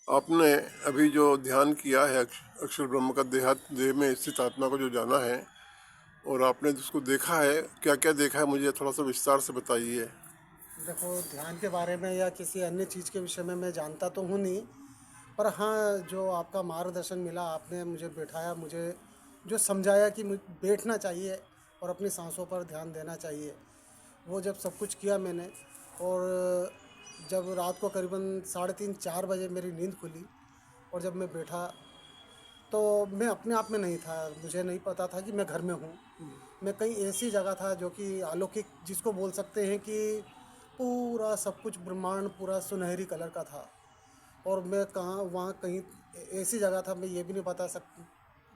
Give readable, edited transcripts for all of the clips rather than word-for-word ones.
आपने अभी जो ध्यान किया है अक्षर ब्रह्म का देह में स्थित आत्मा को जो जाना है और आपने जिसको देखा है, क्या क्या देखा है, मुझे थोड़ा सा विस्तार से बताइए। देखो, ध्यान के बारे में या किसी अन्य चीज़ के विषय में मैं जानता तो हूँ नहीं। पर हाँ, जो आपका मार्गदर्शन मिला, आपने मुझे बैठाया, मुझे जो समझाया कि बैठना चाहिए और अपनी सांसों पर ध्यान देना चाहिए, वो जब सब कुछ किया मैंने। और जब रात को करीबन 3:30 4 बजे मेरी नींद खुली और जब मैं बैठा, तो मैं अपने आप में नहीं था। मुझे नहीं पता था कि मैं घर में हूँ। मैं कहीं ऐसी जगह था जो कि अलौकिक, जिसको बोल सकते हैं कि पूरा सब कुछ ब्रह्मांड पूरा सुनहरी कलर का था। और मैं कहाँ वहाँ कहीं ऐसी जगह था, मैं ये भी नहीं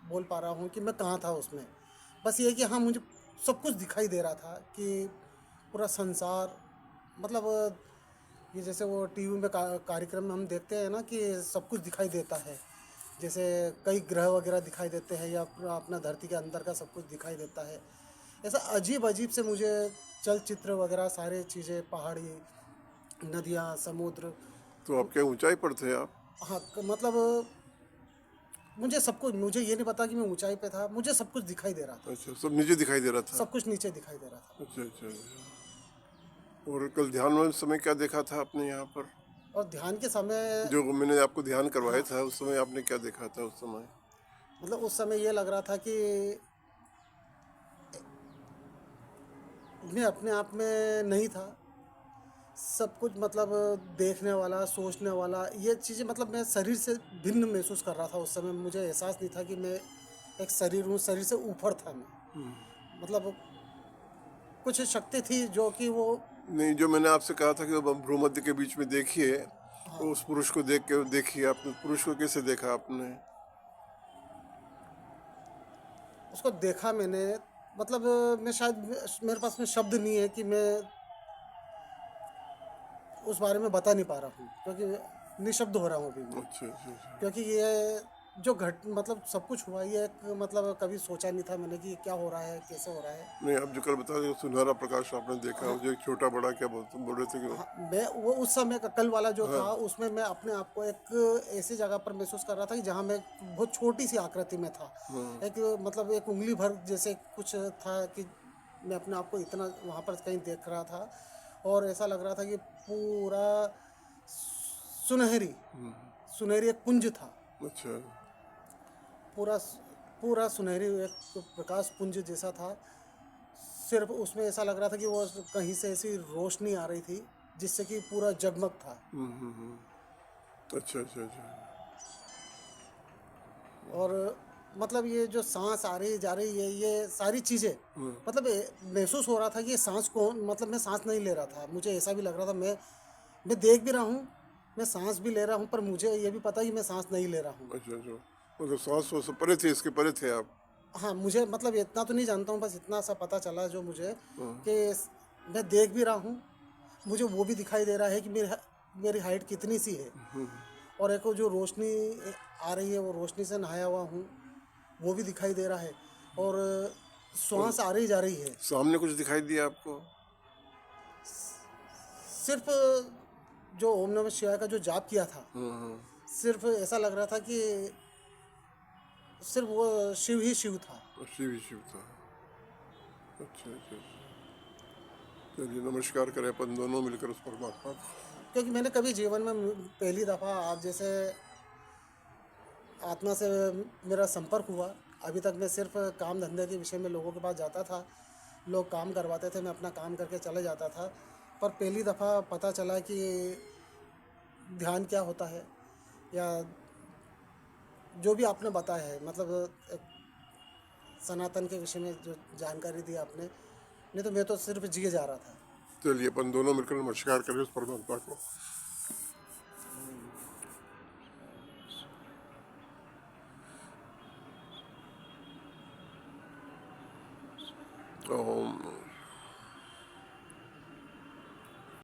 बोल पा रहा हूँ कि मैं कहाँ था उसमें। बस ये कि हाँ, मुझे सब कुछ दिखाई दे रहा था कि पूरा संसार, मतलब ये जैसे वो टीवी में कार्यक्रम में हम देखते हैं ना कि सब कुछ दिखाई देता है। जैसे कई ग्रह वगैरह दिखाई देते हैं या अपना धरती के अंदर का सब कुछ दिखाई देता है। ऐसा अजीब अजीब से मुझे चलचित्र वगैरह सारे चीज़ें, पहाड़ी, नदियाँ, समुद्र। तो आप क्या ऊंचाई पर थे आप? हाँ, मतलब मुझे ये नहीं पता कि मैं ऊंचाई पे था, मुझे सब कुछ दिखाई दे रहा था। अच्छा, सब नीचे दिखाई दे रहा था। सब कुछ नीचे दिखाई दे रहा था। अच्छा अच्छा। और कल ध्यान में उस समय क्या देखा था आपने यहाँ पर? और ध्यान के समय, जो मैंने आपको ध्यान करवाया हाँ, था उस समय आपने क्या देखा था उस समय? मतलब उस समय ये लग रहा था कि मैं अपने आप में नहीं था। सब कुछ, मतलब देखने वाला, सोचने वाला, ये चीज़ें, मतलब मैं शरीर से भिन्न महसूस कर रहा था। उस समय मुझे एहसास नहीं था कि मैं एक शरीर हूँ, शरीर से ऊपर था मैं। मतलब कुछ शक्ति थी जो कि वो, नहीं, जो मैंने आपसे कहा था कि वो भ्रूमध्य के बीच में देखिए, हाँ, तो उस पुरुष को देख के देखिए, आपने पुरुष को कैसे देखा आपने? उसको देखा मैंने। मतलब मैं शायद, मेरे पास में शब्द नहीं है कि मैं उस बारे में बता नहीं पा रहा हूँ, क्योंकि निशब्द हो रहा हूँ अभी मैं। अच्छा अच्छा अच्छा। क्योंकि ये जो मतलब सब कुछ हुआ, ये एक, मतलब कभी सोचा नहीं था मैंने कि ये क्या हो रहा है, कैसे हो रहा है। नहीं, आप जो कल बता रहे हो सुनहरा प्रकाश आपने देखा, हाँ, वो जो एक छोटा बड़ा क्या बोल रहे थे कि हाँ, मैं वो उस समय का कल वाला जो हाँ था, उसमें मैं अपने आप को एक ऐसी जगह पर महसूस कर रहा था कि जहाँ मैं बहुत छोटी सी आकृति में था। हाँ। एक, मतलब एक उंगली भर जैसे कुछ था कि मैं अपने आप को इतना वहाँ पर कहीं देख रहा था। और ऐसा लग रहा था कि पूरा सुनहरी सुनहरी एक पुंज था। अच्छा। पूरा पूरा सुनहरी एक प्रकाश पुंज जैसा था। सिर्फ उसमें ऐसा लग रहा था कि वो कहीं से ऐसी रोशनी आ रही थी जिससे कि पूरा जगमग था। अच्छा अच्छा अच्छा। और मतलब ये जो सांस आ रही जा रही है, ये सारी चीज़ें, मतलब महसूस हो रहा था कि ये सांस कौन, मतलब मैं सांस नहीं ले रहा था। मुझे ऐसा भी लग रहा था, मैं देख भी रहा हूँ, मैं सांस भी ले रहा हूँ, पर मुझे ये भी पता है कि मैं सांस नहीं ले रहा हूँ। अच्छा अच्छा। मतलब सांस वास से परे थे, इसके परे थे आप? हाँ, मुझे मतलब इतना तो नहीं जानता हूँ, बस इतना सा पता चला जो मुझे, हाँ। कि मैं देख भी रहा हूँ। मुझे वो भी दिखाई दे रहा है कि मेरी हाइट कितनी सी है। और एक वो जो रोशनी आ रही है, वो रोशनी से नहाया हुआ हूँ, वो भी दिखाई दे रहा है। और और श्वास आ रही जा रही है। सामने कुछ दिखाई दिया आपको? सिर्फ जो ओम नमः शिवाय का जो जाप किया था, सिर्फ ऐसा लग रहा था कि सिर्फ वो शिव ही शिव था। और शिव ही शिव था। अच्छा अच्छा अच्छा। चलिए, नमस्कार करें अपन दोनों मिलकर उस परमात्मा को। क्योंकि मैंने कभी जीवन में पहली दफ़ा आप जैसे आत्मा से मेरा संपर्क हुआ। अभी तक मैं सिर्फ काम धंधे के विषय में लोगों के पास जाता था, लोग काम करवाते थे, मैं अपना काम करके चले जाता था। पर पहली दफ़ा पता चला कि ध्यान क्या होता है, या जो भी आपने बताया है, मतलब एक सनातन के विषय में जो जानकारी दी आपने, नहीं तो मैं तो सिर्फ जिए जा रहा था। चलिए, अपन दोनों मिलकर नमस्कार करें उस परमात्मा को। ओम